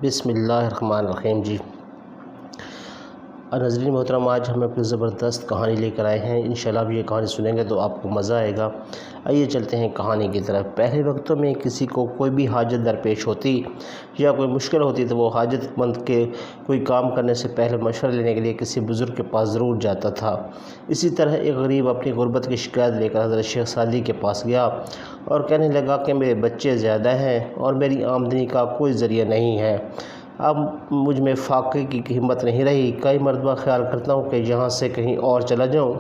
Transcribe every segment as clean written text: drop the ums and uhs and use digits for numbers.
بسم اللہ الرحمن الرحیم جی ناظرین محترم، آج ہم اپنی زبردست کہانی لے کر آئے ہیں۔ انشاءاللہ آپ یہ کہانی سنیں گے تو آپ کو مزہ آئے گا۔ آئیے چلتے ہیں کہانی کی طرف۔ پہلے وقتوں میں کسی کو کوئی بھی حاجت درپیش ہوتی یا کوئی مشکل ہوتی تو وہ حاجت مند کے کوئی کام کرنے سے پہلے مشورہ لینے کے لیے کسی بزرگ کے پاس ضرور جاتا تھا۔ اسی طرح ایک غریب اپنی غربت کی شکایت لے کر حضرت شیخ سعدی کے پاس گیا اور کہنے لگا کہ میرے بچے زیادہ ہیں اور میری آمدنی کا کوئی ذریعہ نہیں ہے۔ اب مجھ میں فاقے کی ہمت نہیں رہی۔ کئی مرتبہ خیال کرتا ہوں کہ یہاں سے کہیں اور چلا جاؤں،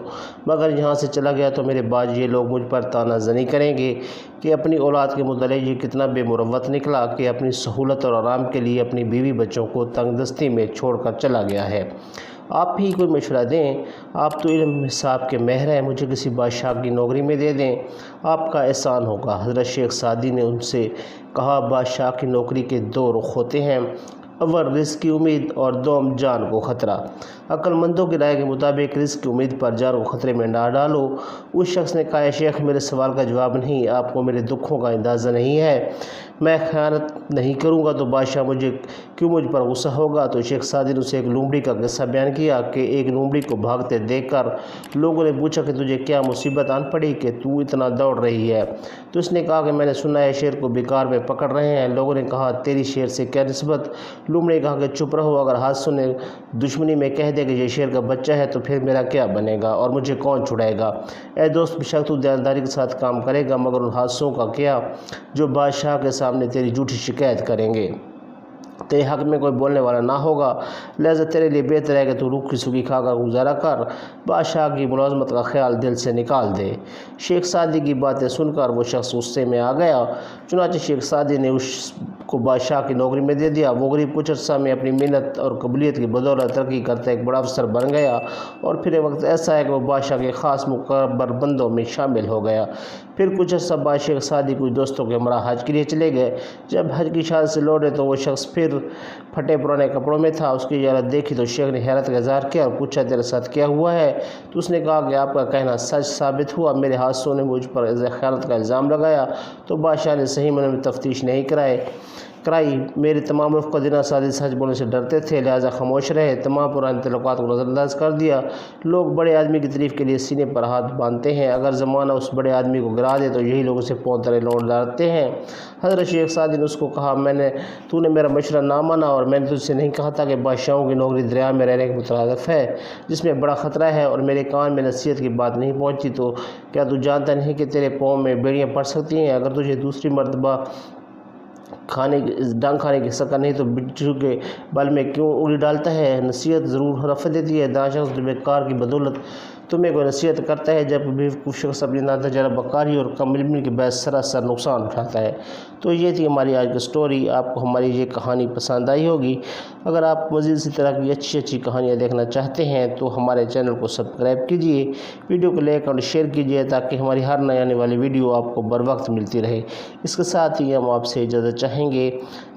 مگر یہاں سے چلا گیا تو میرے بعد یہ لوگ مجھ پر طعنہ زنی کریں گے کہ اپنی اولاد کے متعلق یہ کتنا بے مروت نکلا کہ اپنی سہولت اور آرام کے لیے اپنی بیوی بچوں کو تنگ دستی میں چھوڑ کر چلا گیا ہے۔ آپ ہی کوئی مشورہ دیں، آپ تو علم حساب کے ماہر ہیں، مجھے کسی بادشاہ کی نوکری میں دے دیں، آپ کا احسان ہوگا۔ حضرت شیخ سعدی نے ان سے کہا، بادشاہ کی نوکری کے دو رخ ہوتے ہیں، اول رزق کی امید اور دوم جان کو خطرہ۔ عقل مندوں کی رائے کے مطابق رزق کی امید پر جان کو خطرے میں نہ ڈالو۔ اس شخص نے کہا، شیخ میرے سوال کا جواب نہیں، آپ کو میرے دکھوں کا اندازہ نہیں ہے، میں خیانت نہیں کروں گا تو بادشاہ مجھ پر غصہ ہوگا۔ تو شیخ سعدی نے اسے ایک لومڑی کا قصہ بیان کیا کہ ایک لومڑی کو بھاگتے دیکھ کر لوگوں نے پوچھا کہ تجھے کیا مصیبت آن پڑی کہ تو اتنا دوڑ رہی ہے؟ تو اس نے کہا کہ میں نے سنا ہے شیر کو بیکار میں پکڑ رہے ہیں۔ لوگوں نے کہا، تیری شیر سے کیا نسبت؟ لومڑی نے کہا کہ چپ رہو، اگر حادثوں نے دشمنی میں کہہ دے کہ یہ شیر کا بچہ ہے تو پھر میرا کیا بنے گا اور مجھے کون چھڑائے گا؟ اے دوست، بے شک تو دیانتداری کے ساتھ کام کرے گا، مگر ان حادثوں کا کیا جو بادشاہ کے سامنے تیری جھوٹی شکایت کریں گے؟ تیرے حق میں کوئی بولنے والا نہ ہوگا، لہذا تیرے لیے بہتر ہے کہ تو روکھی سوکھی کھا کر گزارا کر، بادشاہ کی ملازمت کا خیال دل سے نکال دے۔ شیخ سعدی کی باتیں سن کر وہ شخص غصے میں آ گیا، چنانچہ شیخ سعدی نے اس کو بادشاہ کی نوکری میں دے دیا۔ وہ غریب کچھ عرصہ میں اپنی محنت اور قبولیت کی بدولت ترقی کرتا ایک بڑا افسر بن گیا، اور پھر ایک وقت ایسا ہے کہ وہ بادشاہ کے خاص مقرر بندوں میں شامل ہو گیا۔ پھر کچھ عرصہ بعد شیخ سعدی کچھ دوستوں کے ہمراہ حج کے لیے چلے گئے۔ جب حج کی شان سے لوٹے تو وہ شخص پھر پھٹے پرانے کپڑوں میں تھا۔ اس کی حالت دیکھی تو شیخ نے حیرت کا اظہار کیا اور پوچھا، تیرے ساتھ کیا ہوا ہے؟ تو اس نے کہا کہ آپ کا کہنا سچ ثابت ہوا، میرے حادثوں نے مجھ پر خیانت کا الزام لگایا تو بادشاہ نے صحیح معنوں میں تفتیش نہیں کرائی۔ میرے تمام رفقا دینا سعدی سچ بولنے سے ڈرتے تھے، لہذا خاموش رہے، تمام پرانے تعلقات کو نظر انداز کر دیا۔ لوگ بڑے آدمی کی تعریف کے لیے سینے پر ہاتھ باندھتے ہیں، اگر زمانہ اس بڑے آدمی کو گرا دے تو یہی لوگ اسے پاؤں تلے لوٹ ڈالتے ہیں۔ حضرت شیخ سعدی نے اس کو کہا، تو نے میرا مشورہ نہ مانا، اور میں نے تجھ سے نہیں کہا تھا کہ بادشاہوں کی نوکری دریا میں رہنے کے مترادف ہے جس میں بڑا خطرہ ہے، اور میرے کان میں نصیحت کی بات نہیں پہنچی؟ تو کیا تو جانتا نہیں کہ تیرے پاؤں میں بیڑیاں پڑ سکتی ہیں؟ اگر تجھے دوسری مرتبہ ڈانگ کھانے کی شکر نہیں تو بچھو کے بل میں کیوں انگلی ڈالتا ہے؟ نصیحت ضرور رفع دیتی ہے، دانا شخص جو بیکار کی بدولت تمہیں کوئی نصیحت کرتا ہے، جب بیوقوف شخص اپنی ناتجربہ کاری اور کم علمی کے باعث سراسر نقصان اٹھاتا ہے۔ تو یہ تھی ہماری آج کی سٹوری۔ آپ کو ہماری یہ کہانی پسند آئی ہوگی۔ اگر آپ مزید اسی طرح کی اچھی کہانیاں دیکھنا چاہتے ہیں تو ہمارے چینل کو سبسکرائب کیجیے، ویڈیو کو لائک اور شیئر کیجیے تاکہ ہماری ہر نئی آنے والی ویڈیو آپ کو بر وقت ملتی رہے۔ اس کے ساتھ ہی ہم آپ سے اجازت چاہیں گے،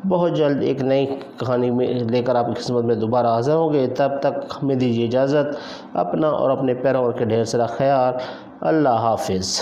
بہت جلد ایک نئی کہانی میں لے کر آپ کی خدمت میں دوبارہ حاضر ہوں گے۔ تب تک ہمیں دیجیے اجازت، اپنا اور اپنے پیروکار کے ڈھیر سارا خیال۔ اللہ حافظ۔